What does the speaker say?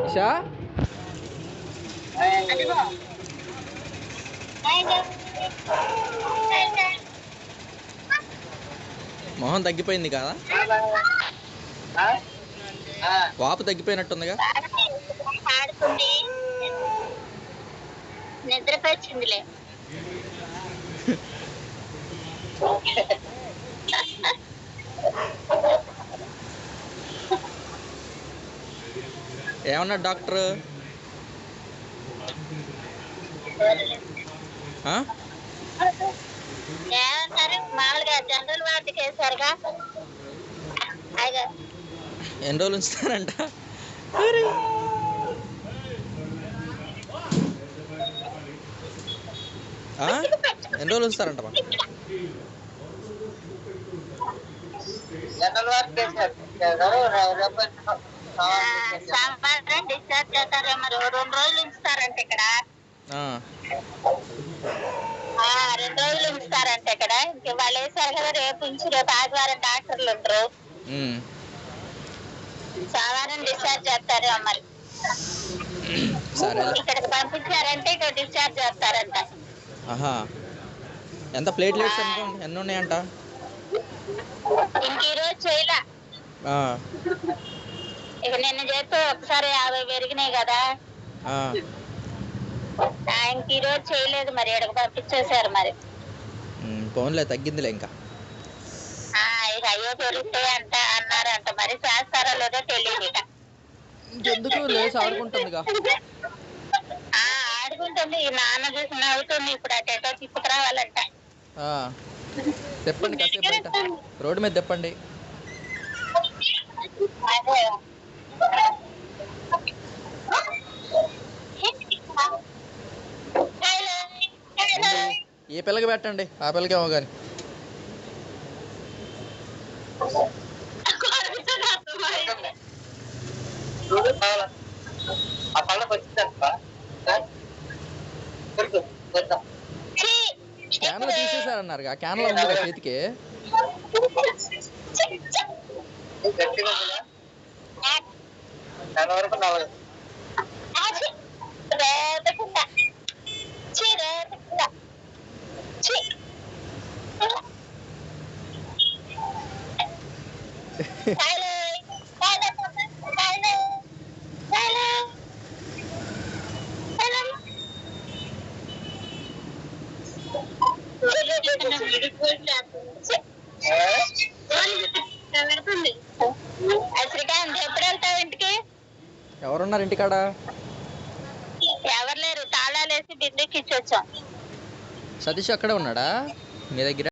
ఇషా మొహం తగ్గిపోయింది కదా, వాపు తగ్గిపోయినట్టుందిగా. నిద్రపోయిందిలే. ఏమన్నా డాక్టర్ ఏమన్నారు? మామూలుగా జనరల్ వార్డుకి వేసారుగా. ఎన్ని రోజులు ఉంచుతారంట? ఎన్ని రోజులు ఉంచుతారంట? సోమవారం డిశ్చార్జ్ చేస్తారు. మరి 2 రోజులు ఉంచుతారంట ఇక్కడ. 2 రోజులు ఉంచుతారంట ఇక్కడ. ఇంక వాళ్ళు వేసారు కదా, రేపు ఆదివారం డాక్టర్లు ఉంటారు. సోమవారం డిశ్చార్జ్ చేస్తారు. మరి ఇక్కడికి పంపించారంటే ఇక్కడ డిశ్చార్జ్ చేస్తారంట. ఎంత ప్లేట్లెట్స్ ఎన్ని ఉన్నాయంట? ఇంక ఈరోజు చేయలే. ఇక నిన్న చేస్తే ఒకసారి 50 పెరిగినాయి కదా. ఇంక ఈరోజు చేయలేదు. మరి ఇక్కడికి పంపించేశారు. మరి ఫోన్లే తగ్గిందిలే. ఇంకా ఇక అయ్యో పెరుగుతాయి అంట అన్నారంట. మరి చేస్తారో లేదో తెలియదు. ఇక ఎందుకు లేచి ఆడుకుంటుందిగా. ఆడుకుంటుంది. ఈ నాన్న చూసి నవ్వుతుంది. ఇప్పుడు అటేటో తిప్పుకు రావాలంట. తెప్పండి కాసేపు బయట రోడ్డు మీద తెప్పండి. ఏ పిల్లకి పెట్టండి, ఆ పిల్లకేమో కానీ. క్యాన్లో తీసేసారన్నారు. ఆ క్యాన్లో ఉంది కదా చేతికి. శ్రీకాంత్ ఎప్పుడు వెళ్తావు ఇంటికి? ఎవరున్నారు ఇంటికాడ? ఎవరు లేరు. తాళాలు వేసి బిందుకి ఇచ్చొచ్చాం. సతీష్ అక్కడే ఉన్నాడా మీ దగ్గర?